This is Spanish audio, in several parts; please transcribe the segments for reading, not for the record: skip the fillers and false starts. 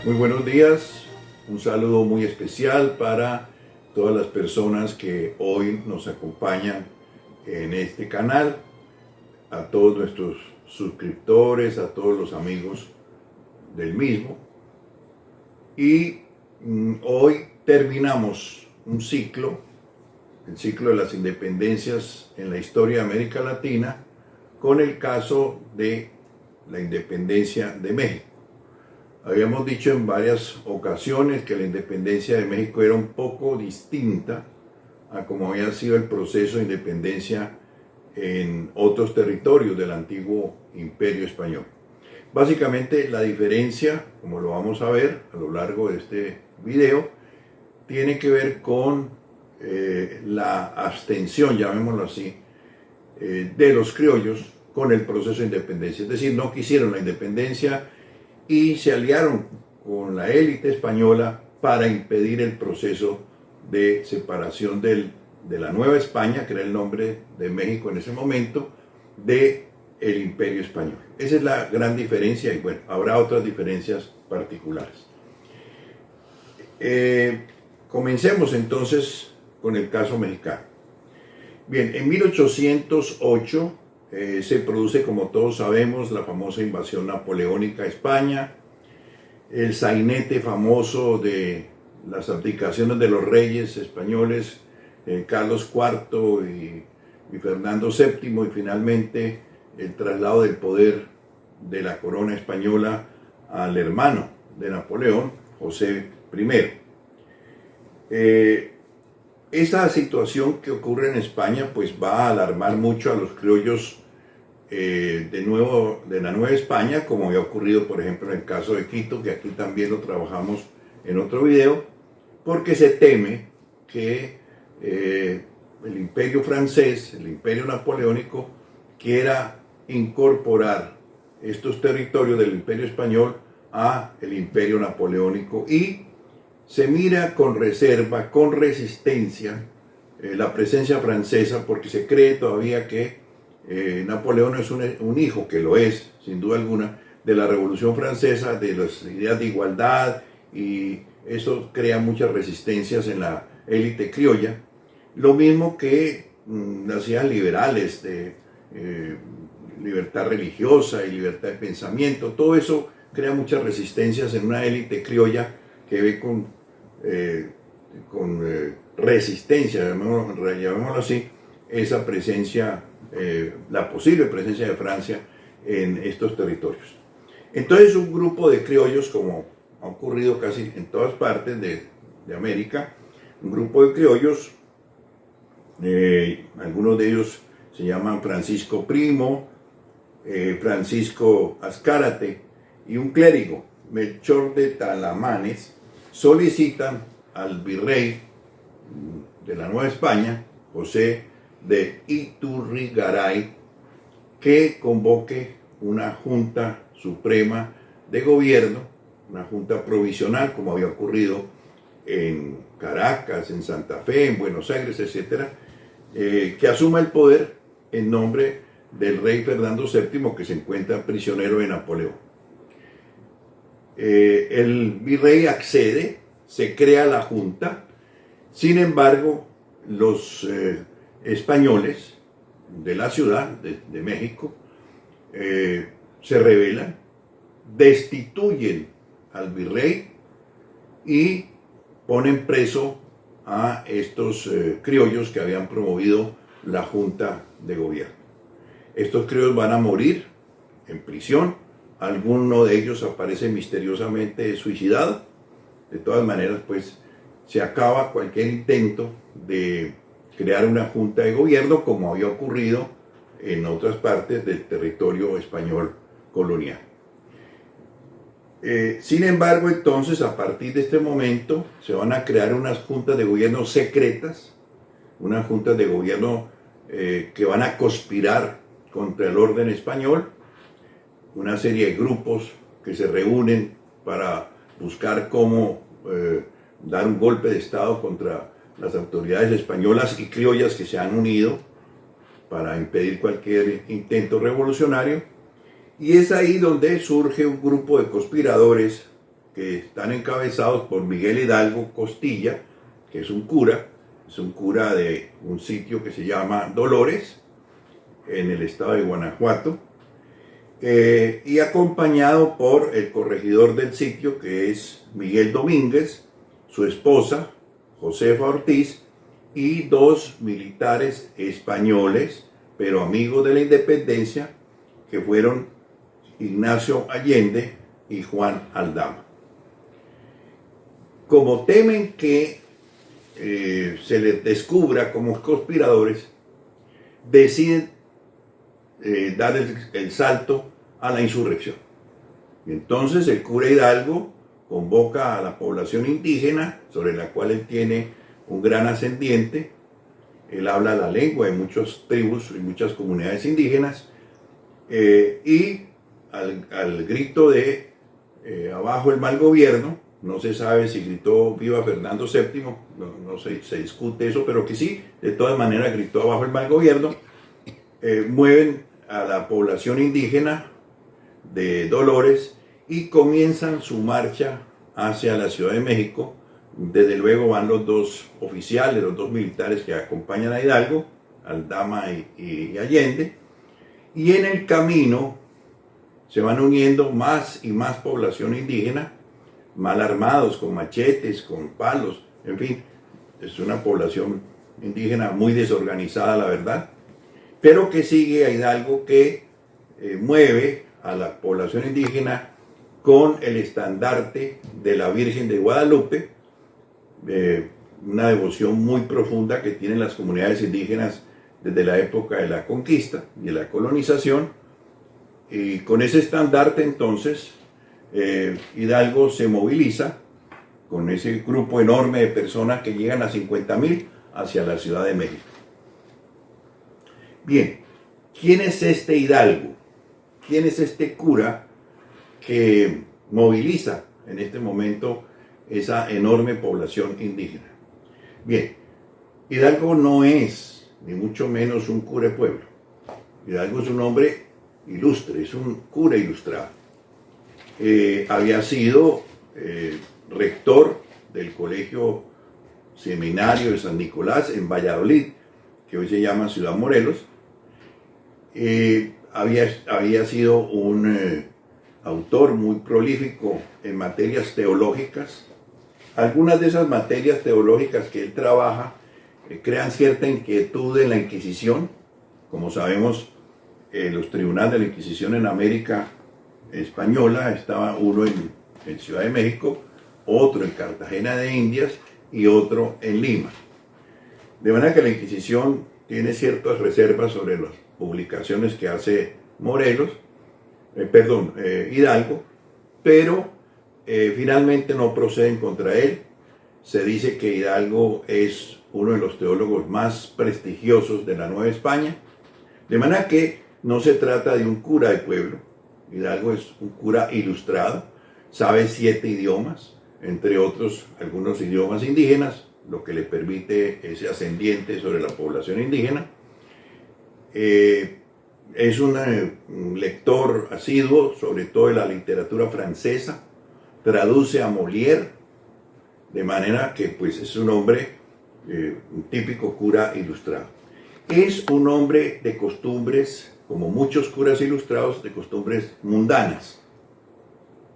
Muy buenos días, un saludo muy especial para todas las personas que hoy nos acompañan en este canal, a todos nuestros suscriptores, a todos los amigos del mismo. Y hoy terminamos un ciclo, el ciclo de las independencias en la historia de América Latina, con el caso de la independencia de México. Habíamos dicho en varias ocasiones que la independencia de México era un poco distinta a como había sido el proceso de independencia en otros territorios del antiguo Imperio Español. Básicamente la diferencia, como lo vamos a ver a lo largo de este video, tiene que ver con la abstención, llamémoslo así, de los criollos con el proceso de independencia. Es decir, no quisieron la independencia y se aliaron con la élite española para impedir el proceso de separación de la Nueva España, que era el nombre de México en ese momento, del Imperio Español. Esa es la gran diferencia y bueno, habrá otras diferencias particulares. Comencemos entonces con el caso mexicano. Bien, en 1808 se produce, como todos sabemos, la famosa invasión napoleónica a España, el sainete famoso de las abdicaciones de los reyes españoles, Carlos IV y Fernando VII, y finalmente el traslado del poder de la corona española al hermano de Napoleón, José I. Esta situación que ocurre en España pues va a alarmar mucho a los criollos de la Nueva España, como había ocurrido por ejemplo en el caso de Quito, que aquí también lo trabajamos en otro video, porque se teme que el imperio francés, el imperio napoleónico, quiera incorporar estos territorios del imperio español a el imperio napoleónico y se mira con reserva, con resistencia, la presencia francesa, porque se cree todavía que Napoleón es un hijo, que lo es, sin duda alguna, de la Revolución Francesa, de las ideas de igualdad, y eso crea muchas resistencias en la élite criolla. Lo mismo que las ideas liberales de libertad religiosa y libertad de pensamiento, todo eso crea muchas resistencias en una élite criolla que ve con resistencia, llamémoslo así, esa presencia, la posible presencia de Francia en estos territorios. Entonces un grupo de criollos, como ha ocurrido casi en todas partes de América, un grupo de criollos, algunos de ellos se llaman Francisco Primo, Francisco Azcárate, y un clérigo, Melchor de Talamanes, solicitan al virrey de la Nueva España, José de Iturrigaray, que convoque una junta suprema de gobierno, una junta provisional, como había ocurrido en Caracas, en Santa Fe, en Buenos Aires, etc., que asuma el poder en nombre del rey Fernando VII, que se encuentra prisionero de Napoleón. El virrey accede, se crea la junta. Sin embargo, los españoles de la ciudad de México se rebelan, destituyen al virrey y ponen preso a estos criollos que habían promovido la junta de gobierno. Estos criollos van a morir en prisión. Alguno de ellos aparece misteriosamente suicidado. De todas maneras, pues se acaba cualquier intento de crear una junta de gobierno, como había ocurrido en otras partes del territorio español colonial. Sin embargo, entonces, a partir de este momento, se van a crear unas juntas de gobierno secretas, unas juntas de gobierno que van a conspirar contra el orden español, una serie de grupos que se reúnen para buscar cómo dar un golpe de Estado contra las autoridades españolas y criollas que se han unido para impedir cualquier intento revolucionario. Y es ahí donde surge un grupo de conspiradores que están encabezados por Miguel Hidalgo Costilla, que es un cura de un sitio que se llama Dolores, en el estado de Guanajuato, y acompañado por el corregidor del sitio, que es Miguel Domínguez, su esposa, Josefa Ortiz, y dos militares españoles, pero amigos de la independencia, que fueron Ignacio Allende y Juan Aldama. Como temen que se les descubra como conspiradores, deciden dar el salto a la insurrección. Y entonces el cura Hidalgo convoca a la población indígena, sobre la cual él tiene un gran ascendiente. Él habla la lengua de muchas tribus y muchas comunidades indígenas, y al grito de abajo el mal gobierno, no se sabe si gritó viva Fernando VII, no se discute eso, pero que sí, de todas maneras gritó abajo el mal gobierno, mueven a la población indígena de Dolores y comienzan su marcha hacia la Ciudad de México. Desde luego van los dos oficiales, los dos militares que acompañan a Hidalgo, Aldama y Allende, y en el camino se van uniendo más y más población indígena, mal armados, con machetes, con palos, en fin, es una población indígena muy desorganizada, la verdad, pero que sigue a Hidalgo, que mueve a la población indígena con el estandarte de la Virgen de Guadalupe, una devoción muy profunda que tienen las comunidades indígenas desde la época de la conquista y de la colonización. Y con ese estandarte entonces Hidalgo se moviliza con ese grupo enorme de personas que llegan a 50,000 hacia la Ciudad de México. Bien, ¿quién es este Hidalgo? ¿Quién es este cura que moviliza en este momento esa enorme población indígena? Bien, Hidalgo no es ni mucho menos un cura de pueblo. Hidalgo es un hombre ilustre, es un cura ilustrado. Había sido rector del Colegio Seminario de San Nicolás en Valladolid, que hoy se llama Ciudad Morelos. Había sido un autor muy prolífico en materias teológicas. Algunas de esas materias teológicas que él trabaja crean cierta inquietud en la Inquisición. Como sabemos, los tribunales de la Inquisición en América Española, estaba uno en Ciudad de México, otro en Cartagena de Indias y otro en Lima. De manera que la Inquisición tiene ciertas reservas sobre las publicaciones que hace Hidalgo, pero finalmente no proceden contra él. Se dice que Hidalgo es uno de los teólogos más prestigiosos de la Nueva España, de manera que no se trata de un cura de pueblo. Hidalgo es un cura ilustrado, sabe 7 idiomas, entre otros algunos idiomas indígenas, lo que le permite ese ascendiente sobre la población indígena. Es un lector asiduo, sobre todo de la literatura francesa, traduce a Molière, de manera que pues es un hombre, un típico cura ilustrado. Es un hombre de costumbres, como muchos curas ilustrados, de costumbres mundanas.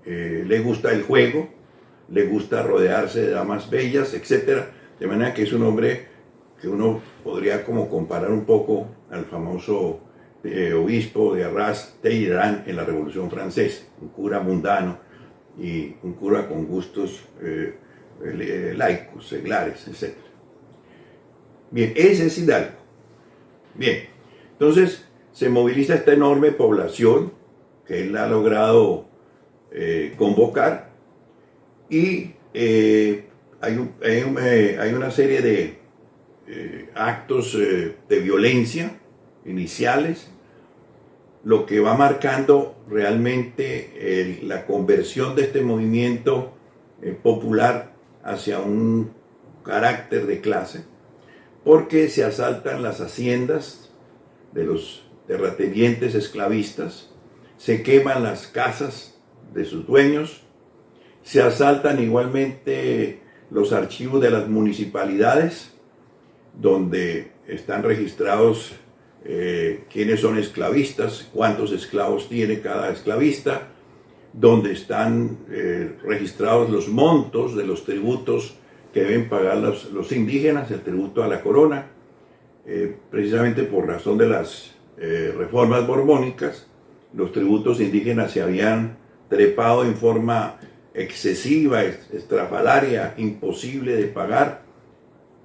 Le gusta el juego, le gusta rodearse de damas bellas, etc. De manera que es un hombre que uno podría como comparar un poco al famoso obispo de Arras-Talleyrand en la Revolución Francesa, un cura mundano y un cura con gustos laicos, seglares, etc. Bien, ese es Hidalgo. Bien, entonces se moviliza esta enorme población que él ha logrado convocar, y hay una serie de actos de violencia iniciales, lo que va marcando realmente la conversión de este movimiento popular hacia un carácter de clase, porque se asaltan las haciendas de los terratenientes esclavistas, se queman las casas de sus dueños, Se asaltan igualmente los archivos de las municipalidades, donde están registrados quiénes son esclavistas, cuántos esclavos tiene cada esclavista, donde están registrados los montos de los tributos que deben pagar los indígenas, el tributo a la corona, precisamente por razón de las reformas borbónicas. Los tributos indígenas se habían trepado en forma excesiva, estrafalaria, imposible de pagar,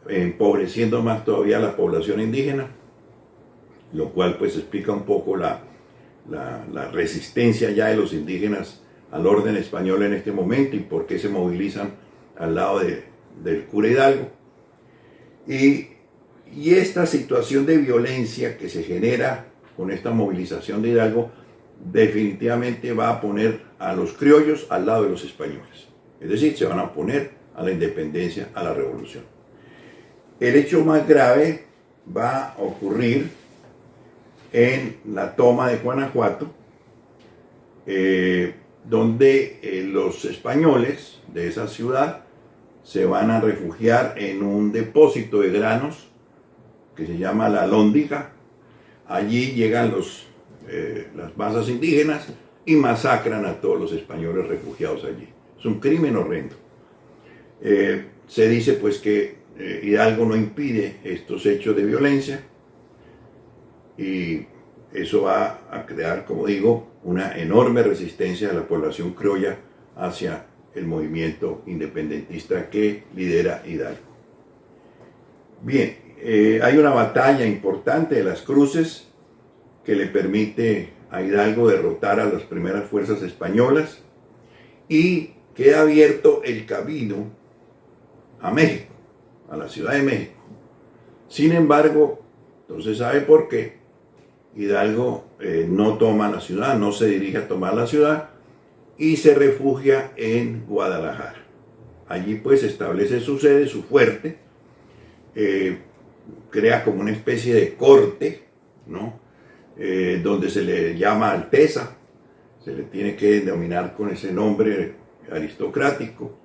empobreciendo más todavía a la población indígena, lo cual pues explica un poco la resistencia ya de los indígenas al orden español en este momento y por qué se movilizan al lado del cura Hidalgo. Y esta situación de violencia que se genera con esta movilización de Hidalgo definitivamente va a poner a los criollos al lado de los españoles. Es decir, se van a oponer a la independencia, a la revolución. El hecho más grave va a ocurrir en la toma de Guanajuato, donde los españoles de esa ciudad se van a refugiar en un depósito de granos que se llama la Alhóndiga. Allí llegan las masas indígenas y masacran a todos los españoles refugiados allí. Es un crimen horrendo. Se dice pues que Hidalgo no impide estos hechos de violencia y eso va a crear, como digo, una enorme resistencia de la población criolla hacia el movimiento independentista que lidera Hidalgo. Bien, hay una batalla importante de las Cruces que le permite a Hidalgo derrotar a las primeras fuerzas españolas y queda abierto el camino a México, a la Ciudad de México. Sin embargo, entonces ¿sabe por qué? Hidalgo no toma la ciudad, no se dirige a tomar la ciudad y se refugia en Guadalajara. Allí pues establece su sede, su fuerte, crea como una especie de corte, ¿no? Donde se le llama Alteza, se le tiene que denominar con ese nombre aristocrático.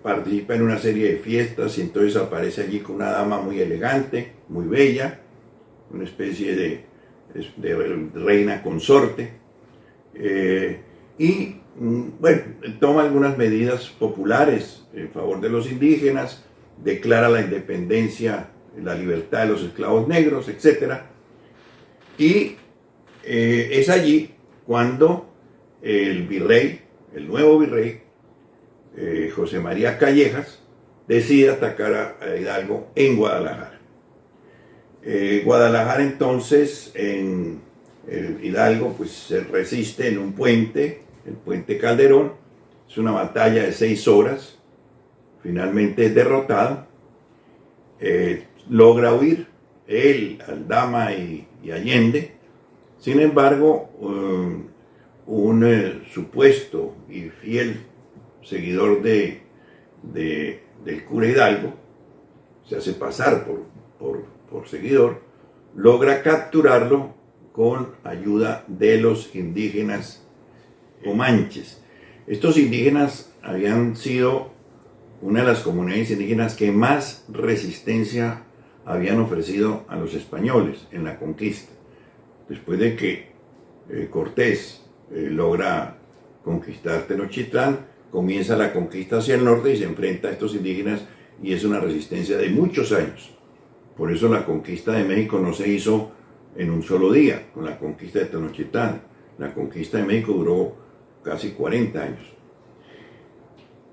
Participa en una serie de fiestas y entonces aparece allí con una dama muy elegante, muy bella, una especie de reina consorte, y bueno, toma algunas medidas populares en favor de los indígenas, declara la independencia, la libertad de los esclavos negros, etc. Y es allí cuando el virrey, el nuevo virrey, José María Callejas, decide atacar a Hidalgo en Guadalajara. Guadalajara entonces, en Hidalgo, pues se resiste en un puente, el puente Calderón. Es una batalla de 6 horas, finalmente es derrotado, logra huir él, Aldama y Allende. Sin embargo, un supuesto y fiel seguidor del cura Hidalgo, se hace pasar por seguidor, logra capturarlo con ayuda de los indígenas comanches. Estos indígenas habían sido una de las comunidades indígenas que más resistencia habían ofrecido a los españoles en la conquista. Después de que Cortés logra conquistar Tenochtitlán, comienza la conquista hacia el norte y se enfrenta a estos indígenas y es una resistencia de muchos años. Por eso la conquista de México no se hizo en un solo día, con la conquista de Tenochtitlán. La conquista de México duró casi 40 años.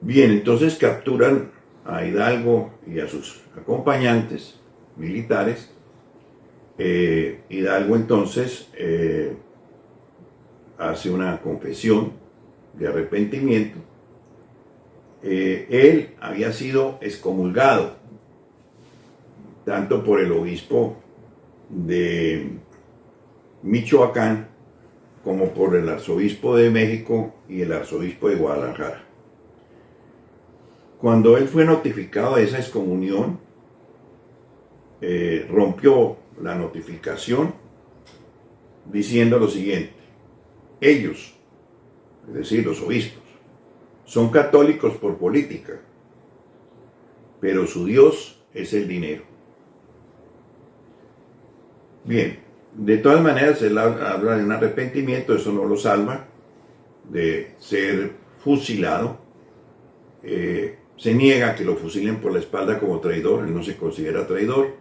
Bien, entonces capturan a Hidalgo y a sus acompañantes militares. Hidalgo entonces hace una confesión de arrepentimiento. Él había sido excomulgado tanto por el obispo de Michoacán como por el arzobispo de México y el arzobispo de Guadalajara. Cuando él fue notificado de esa excomunión, rompió la notificación diciendo lo siguiente: ellos, es decir, los obispos. Son católicos por política, pero su Dios es el dinero. Bien, de todas maneras, él habla de un arrepentimiento, eso no lo salva de ser fusilado. Se niega que lo fusilen por la espalda como traidor, él no se considera traidor,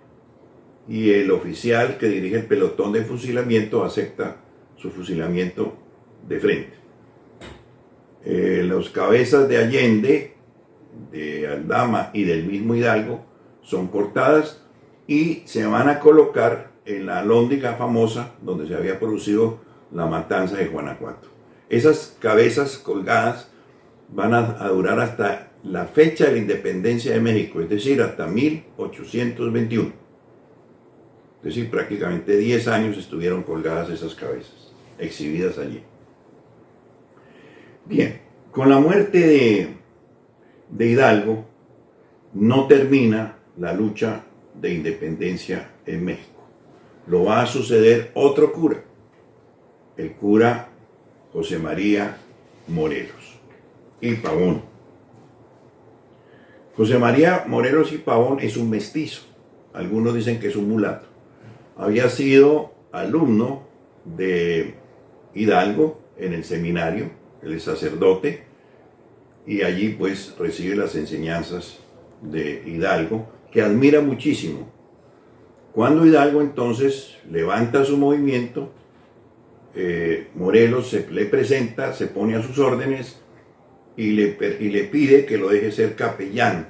y el oficial que dirige el pelotón de fusilamiento acepta su fusilamiento de frente. Los cabezas de Allende, de Aldama y del mismo Hidalgo son cortadas y se van a colocar en la alhóndiga famosa donde se había producido la matanza de Guanajuato. Esas cabezas colgadas van a durar hasta la fecha de la independencia de México, es decir, hasta 1821. Es decir, prácticamente 10 años estuvieron colgadas esas cabezas, exhibidas allí. Bien, con la muerte de Hidalgo no termina la lucha de independencia en México. Lo va a suceder otro cura, el cura José María Morelos y Pavón. José María Morelos y Pavón es un mestizo, algunos dicen que es un mulato. Había sido alumno de Hidalgo en el seminario, él es sacerdote, y allí pues recibe las enseñanzas de Hidalgo, que admira muchísimo. Cuando Hidalgo entonces levanta su movimiento, Morelos se le presenta, se pone a sus órdenes y le pide que lo deje ser capellán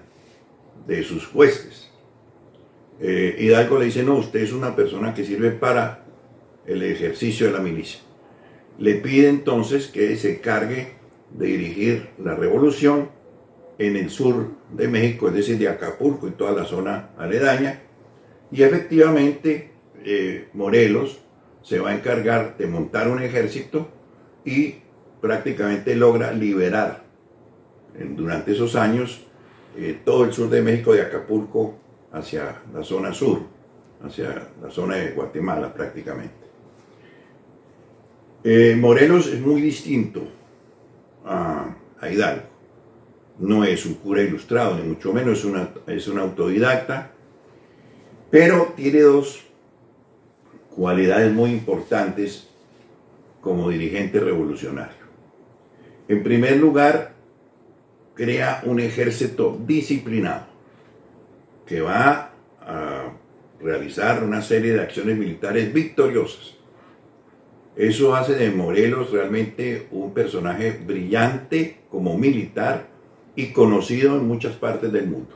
de sus huestes. Hidalgo le dice: no, usted es una persona que sirve para el ejercicio de la milicia. Le pide entonces que se cargue de dirigir la revolución en el sur de México, es decir, de Acapulco y toda la zona aledaña, y efectivamente Morelos se va a encargar de montar un ejército y prácticamente logra liberar durante esos años todo el sur de México, de Acapulco hacia la zona sur, hacia la zona de Guatemala prácticamente. Morelos es muy distinto a Hidalgo. No es un cura ilustrado, ni mucho menos, es un autodidacta, pero tiene dos cualidades muy importantes como dirigente revolucionario. En primer lugar, crea un ejército disciplinado que va a realizar una serie de acciones militares victoriosas. Eso hace de Morelos realmente un personaje brillante como militar y conocido en muchas partes del mundo.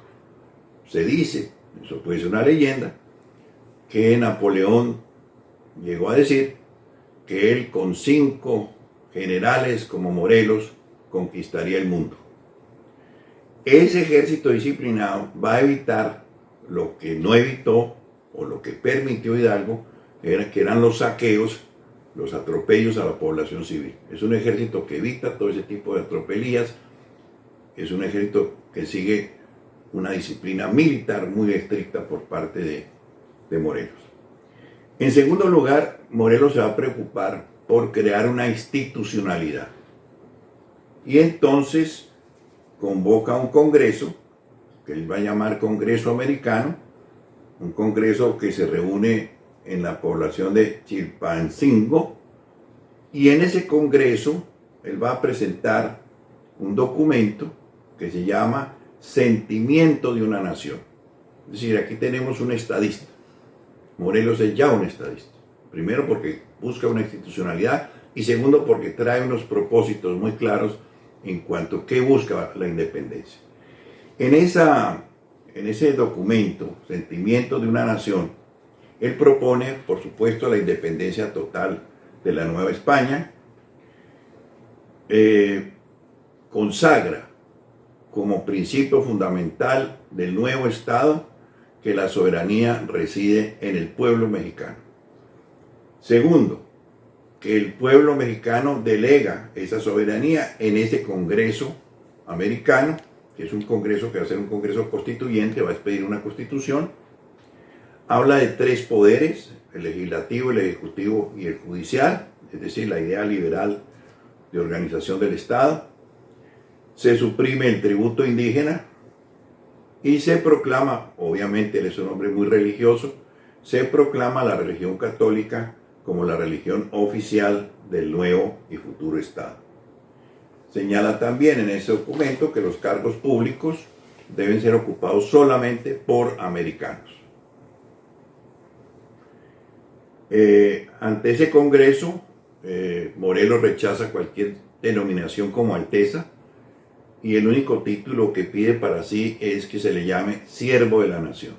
Se dice, eso puede ser una leyenda, que Napoleón llegó a decir que él con 5 generales como Morelos conquistaría el mundo. Ese ejército disciplinado va a evitar lo que no evitó o lo que permitió Hidalgo, que eran los saqueos, los atropellos a la población civil. Es un ejército que evita todo ese tipo de atropelías, es un ejército que sigue una disciplina militar muy estricta por parte de Morelos. En segundo lugar, Morelos se va a preocupar por crear una institucionalidad. Y entonces convoca un congreso, que él va a llamar Congreso Americano, un congreso que se reúne en la población de Chilpancingo, y en ese congreso él va a presentar un documento que se llama Sentimiento de una Nación. Es decir, aquí tenemos un estadista. Morelos es ya un estadista. Primero porque busca una institucionalidad y segundo porque trae unos propósitos muy claros en cuanto a qué busca la independencia. En ese documento, Sentimiento de una Nación, él propone, por supuesto, la independencia total de la Nueva España, consagra como principio fundamental del nuevo Estado que la soberanía reside en el pueblo mexicano. Segundo, que el pueblo mexicano delega esa soberanía en ese Congreso americano, que es un congreso que va a ser un congreso constituyente, va a expedir una constitución. Habla de 3 poderes, el legislativo, el ejecutivo y el judicial, es decir, la idea liberal de organización del Estado, se suprime el tributo indígena y se proclama, obviamente él es un hombre muy religioso, se proclama la religión católica como la religión oficial del nuevo y futuro Estado. Señala también en ese documento que los cargos públicos deben ser ocupados solamente por americanos. Ante ese Congreso, Morelos rechaza cualquier denominación como Alteza y el único título que pide para sí es que se le llame siervo de la nación.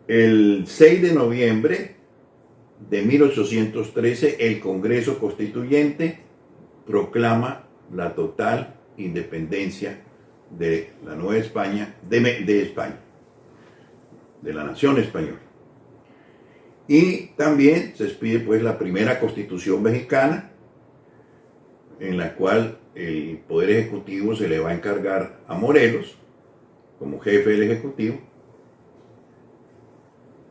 El 6 de noviembre de 1813, el Congreso Constituyente proclama la total independencia de la Nueva España, de España, de la nación española. Y también se expide pues la primera Constitución mexicana, en la cual el Poder Ejecutivo se le va a encargar a Morelos como jefe del Ejecutivo.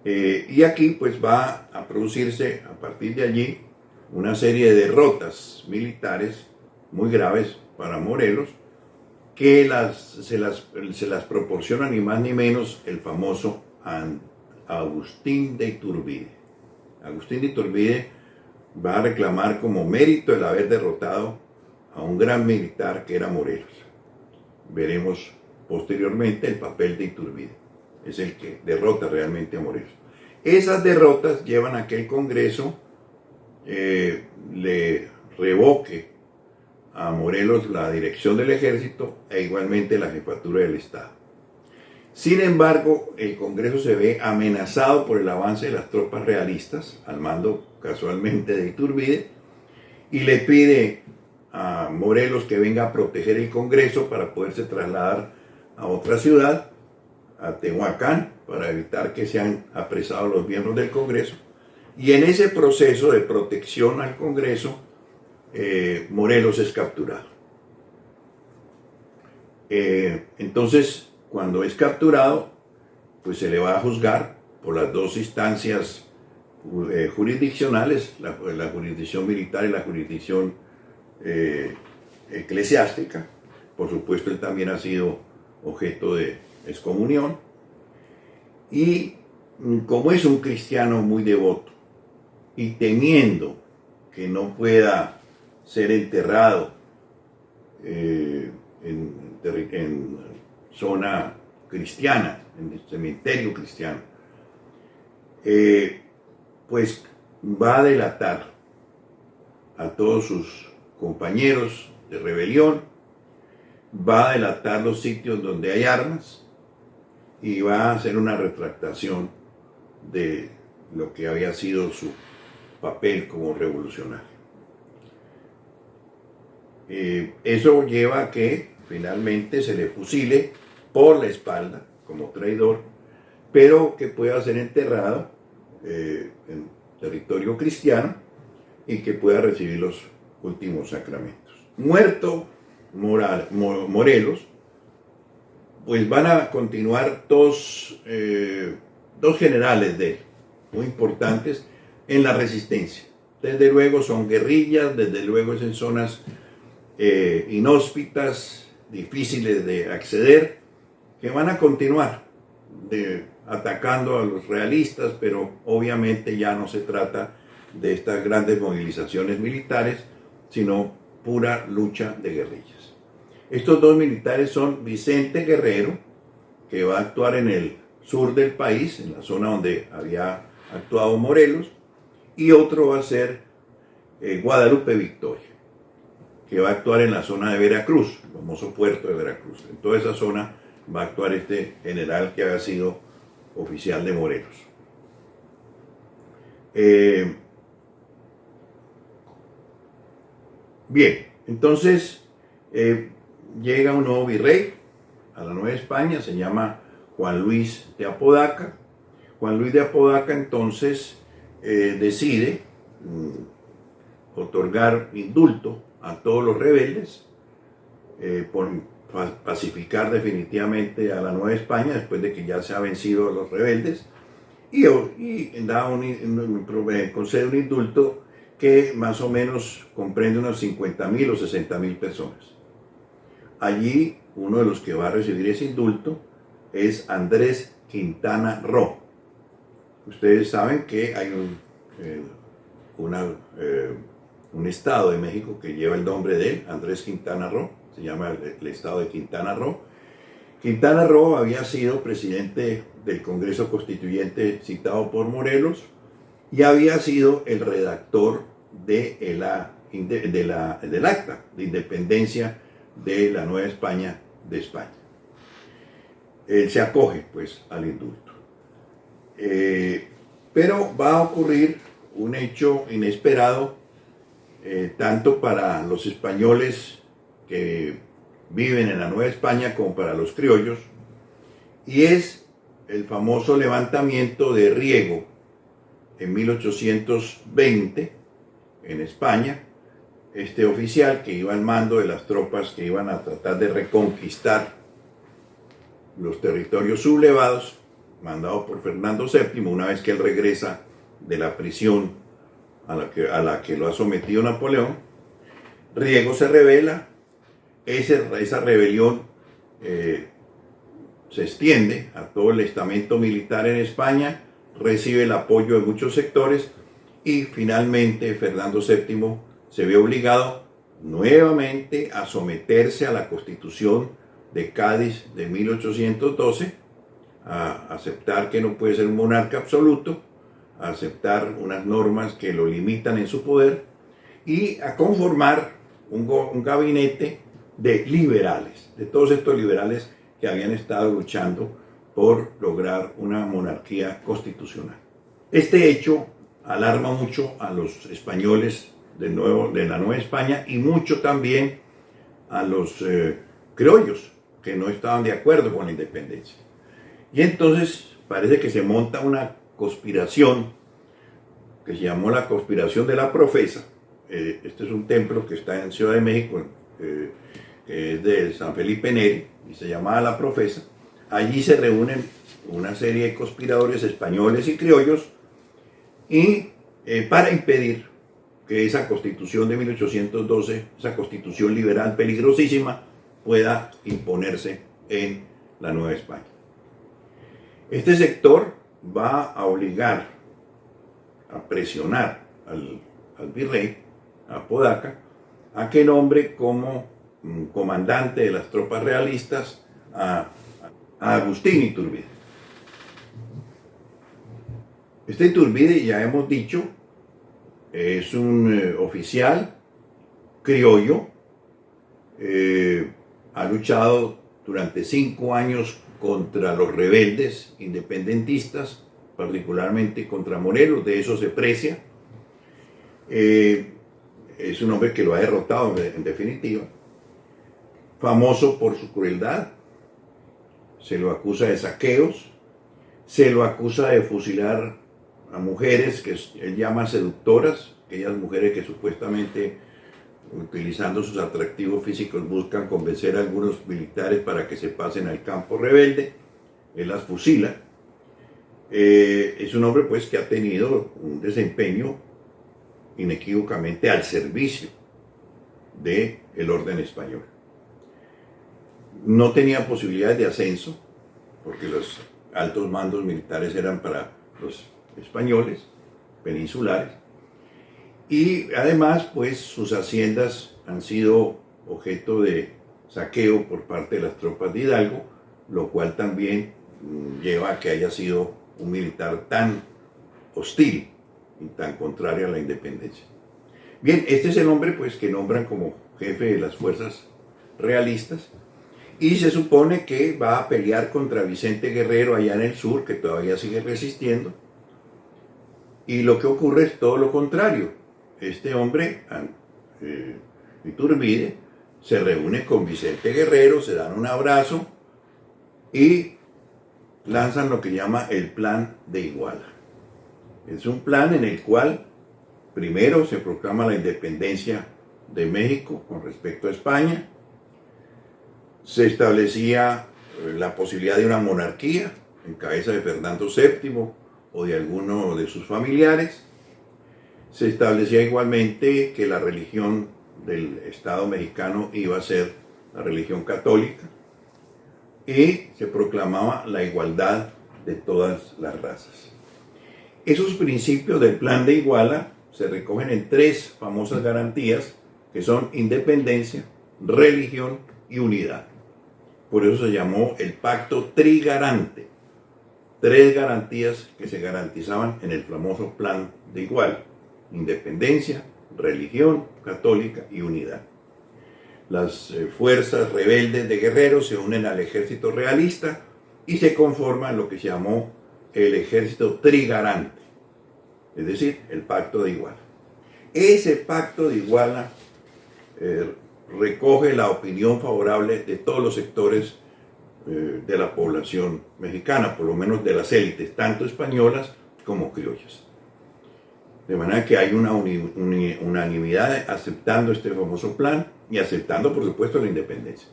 Y aquí pues va a producirse a partir de allí una serie de derrotas militares muy graves para Morelos, que se las proporciona ni más ni menos el famoso Agustín de Iturbide. Agustín de Iturbide va a reclamar como mérito el haber derrotado a un gran militar que era Morelos. Veremos posteriormente el papel de Iturbide. Es el que derrota realmente a Morelos. Esas derrotas llevan a que el Congreso le revoque a Morelos la dirección del ejército e igualmente la jefatura del Estado. Sin embargo, el Congreso se ve amenazado por el avance de las tropas realistas, al mando casualmente de Iturbide, y le pide a Morelos que venga a proteger el Congreso para poderse trasladar a otra ciudad, a Tehuacán, para evitar que sean apresados los miembros del Congreso. Y en ese proceso de protección al Congreso, Morelos es capturado. Entonces, cuando es capturado, pues se le va a juzgar por las dos instancias jurisdiccionales, la jurisdicción militar y la jurisdicción eclesiástica. Por supuesto, él también ha sido objeto de excomunión. Y como es un cristiano muy devoto y temiendo que no pueda ser enterrado en zona cristiana, en el cementerio cristiano, pues va a delatar a todos sus compañeros de rebelión, va a delatar los sitios donde hay armas y va a hacer una retractación de lo que había sido su papel como revolucionario. Eso lleva a que finalmente se le fusile por la espalda como traidor, pero que pueda ser enterrado en territorio cristiano y que pueda recibir los últimos sacramentos. Muerto Morelos, pues van a continuar dos generales de él, muy importantes en la resistencia. Desde luego son guerrillas, desde luego es en zonas inhóspitas, difíciles de acceder, que van a continuar atacando a los realistas, pero obviamente ya no se trata de estas grandes movilizaciones militares, sino pura lucha de guerrillas. Estos dos militares son Vicente Guerrero, que va a actuar en el sur del país, en la zona donde había actuado Morelos, y otro va a ser Guadalupe Victoria, que va a actuar en la zona de Veracruz, el famoso puerto de Veracruz. En toda esa zona va a actuar este general que había sido oficial de Morelos. Bien, entonces llega un nuevo virrey a la Nueva España, se llama Juan Luis de Apodaca. Juan Luis de Apodaca entonces decide otorgar indulto a todos los rebeldes por pacificar definitivamente a la Nueva España después de que ya se ha vencido a los rebeldes, y concede un indulto que más o menos comprende unos 50.000 o 60.000 personas. Allí uno de los que va a recibir ese indulto es Andrés Quintana Roo. Ustedes saben que hay un estado de México que lleva el nombre de él, Andrés Quintana Roo, se llama el estado de Quintana Roo. Quintana Roo había sido presidente del Congreso Constituyente citado por Morelos y había sido el redactor del acta de independencia de la Nueva España de España. Él se acoge pues al indulto. Pero va a ocurrir un hecho inesperado tanto para los españoles que viven en la Nueva España como para los criollos, y es el famoso levantamiento de Riego en 1820 en España. Este oficial que iba al mando de las tropas que iban a tratar de reconquistar los territorios sublevados, mandado por Fernando VII, una vez que él regresa de la prisión a la que lo ha sometido Napoleón. Riego se rebela, esa rebelión se extiende a todo el estamento militar en España, recibe el apoyo de muchos sectores y finalmente Fernando VII se ve obligado nuevamente a someterse a la Constitución de Cádiz de 1812, a aceptar que no puede ser un monarca absoluto, a aceptar unas normas que lo limitan en su poder y a conformar un gabinete de liberales, de todos estos liberales que habían estado luchando por lograr una monarquía constitucional. Este hecho alarma mucho a los españoles de la Nueva España y mucho también a los criollos que no estaban de acuerdo con la independencia. Y entonces parece que se monta una conspiración que se llamó la conspiración de la Profesa. Este es un templo que está en Ciudad de México, que es de San Felipe Neri, y se llamaba la Profesa. Allí se reúnen una serie de conspiradores españoles y criollos y para impedir que esa constitución de 1812, esa constitución liberal peligrosísima, pueda imponerse en la Nueva España. Este sector va a obligar, a presionar al virrey, a Apodaca, a que nombre como comandante de las tropas realistas a Agustín Iturbide. Este Iturbide, ya hemos dicho, es un oficial criollo, ha luchado durante 5 años contra los rebeldes independentistas, particularmente contra Morelos, de eso se precia. Es un hombre que lo ha derrotado en definitiva, famoso por su crueldad. Se lo acusa de saqueos, se lo acusa de fusilar a mujeres que él llama seductoras, aquellas mujeres que supuestamente, utilizando sus atractivos físicos, buscan convencer a algunos militares para que se pasen al campo rebelde. Él las fusila. Es un hombre pues que ha tenido un desempeño inequívocamente al servicio del orden español. No tenía posibilidades de ascenso porque los altos mandos militares eran para los españoles peninsulares, y además pues sus haciendas han sido objeto de saqueo por parte de las tropas de Hidalgo, lo cual también lleva a que haya sido un militar tan hostil y tan contrario a la independencia. Bien, este es el hombre pues que nombran como jefe de las fuerzas realistas, y se supone que va a pelear contra Vicente Guerrero allá en el sur, que todavía sigue resistiendo. Y lo que ocurre es todo lo contrario. Este hombre, Iturbide, se reúne con Vicente Guerrero, se dan un abrazo y lanzan lo que llama el Plan de Iguala. Es un plan en el cual primero se proclama la independencia de México con respecto a España, se establecía la posibilidad de una monarquía en cabeza de Fernando VII o de alguno de sus familiares, Se establecía igualmente que la religión del Estado mexicano iba a ser la religión católica y se proclamaba la igualdad de todas las razas. Esos principios del Plan de Iguala se recogen en 3 famosas garantías que son independencia, religión y unidad. Por eso se llamó el Pacto Trigarante. 3 garantías que se garantizaban en el famoso Plan de Iguala: independencia, religión católica y unidad. Las fuerzas rebeldes de Guerrero se unen al ejército realista y se conforma lo que se llamó el ejército trigarante, es decir, el Pacto de Iguala. Ese Pacto de Iguala recoge la opinión favorable de todos los sectores de la población mexicana, por lo menos de las élites, tanto españolas como criollas. De manera que hay una unanimidad aceptando este famoso plan y aceptando, por supuesto, la independencia.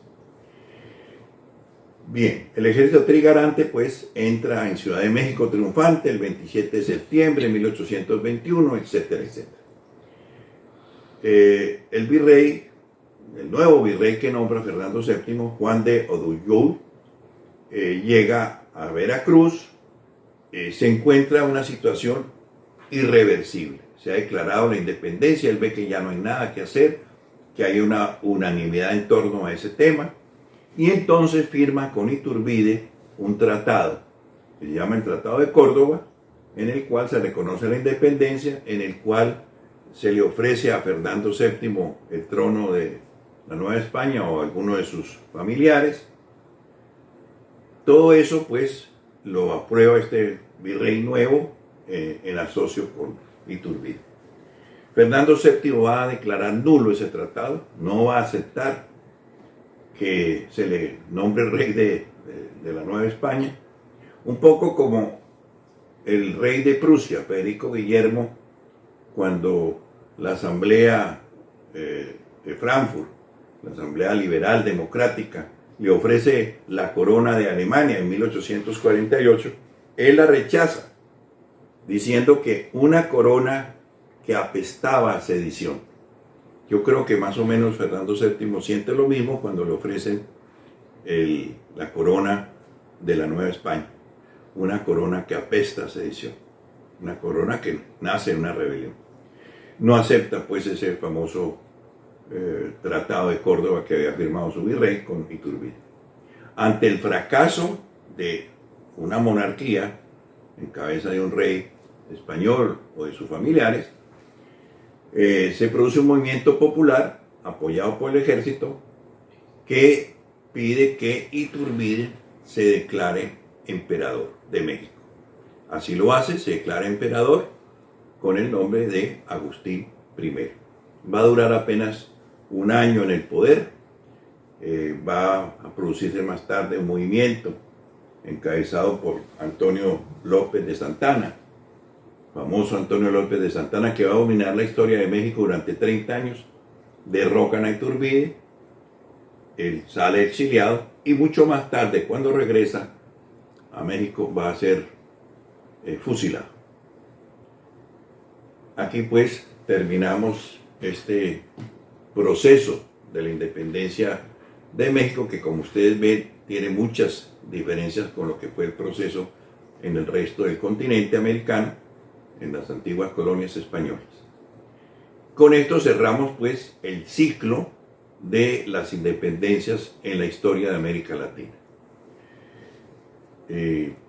Bien, el ejército trigarante pues entra en Ciudad de México triunfante el 27 de septiembre de 1821, etcétera, etcétera. El virrey, el nuevo virrey que nombra Fernando VII, Juan de Oduyú, llega a Veracruz, se encuentra en una situación irreversible. Se ha declarado la independencia, él ve que ya no hay nada que hacer, que hay una unanimidad en torno a ese tema, y entonces firma con Iturbide un tratado, que se llama el Tratado de Córdoba, en el cual se reconoce la independencia, en el cual se le ofrece a Fernando VII el trono de la Nueva España o a alguno de sus familiares. Todo eso pues lo aprueba este virrey nuevo en asocio con Iturbide. Fernando VII va a declarar nulo ese tratado, no va a aceptar que se le nombre rey de la Nueva España, un poco como el rey de Prusia, Federico Guillermo, cuando la Asamblea de Frankfurt, la Asamblea Liberal Democrática, le ofrece la corona de Alemania en 1848, él la rechaza, diciendo que una corona que apestaba a sedición. Yo creo que más o menos Fernando VII siente lo mismo cuando le ofrecen la corona de la Nueva España, una corona que apesta a sedición, una corona que nace en una rebelión. No acepta pues ese famoso Tratado de Córdoba que había firmado su virrey con Iturbide. Ante el fracaso de una monarquía en cabeza de un rey español o de sus familiares, se produce un movimiento popular apoyado por el ejército que pide que Iturbide se declare emperador de México. Así lo hace, se declara emperador con el nombre de Agustín I. Va a durar apenas un año en el poder, va a producirse más tarde un movimiento encabezado por Antonio López de Santana, famoso Antonio López de Santana, que va a dominar la historia de México durante 30 años, derrocan a Iturbide, él sale exiliado y mucho más tarde, cuando regresa a México, va a ser fusilado. Aquí pues terminamos este proceso de la independencia de México, que como ustedes ven tiene muchas diferencias con lo que fue el proceso en el resto del continente americano, en las antiguas colonias españolas. Con esto cerramos pues el ciclo de las independencias en la historia de América Latina.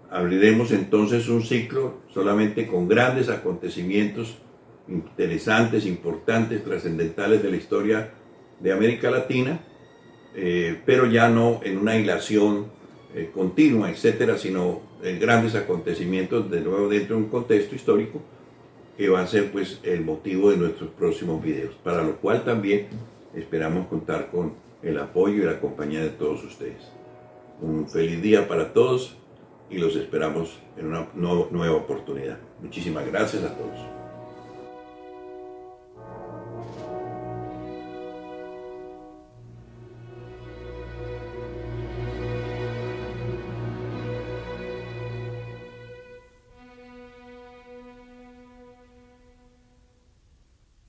Abriremos entonces un ciclo solamente con grandes acontecimientos interesantes, importantes, trascendentales de la historia de América Latina, pero ya no en una hilación continua, etcétera, sino en grandes acontecimientos de nuevo dentro de un contexto histórico que va a ser pues el motivo de nuestros próximos videos, para lo cual también esperamos contar con el apoyo y la compañía de todos ustedes. Un feliz día para todos y los esperamos en una nueva oportunidad. Muchísimas gracias a todos.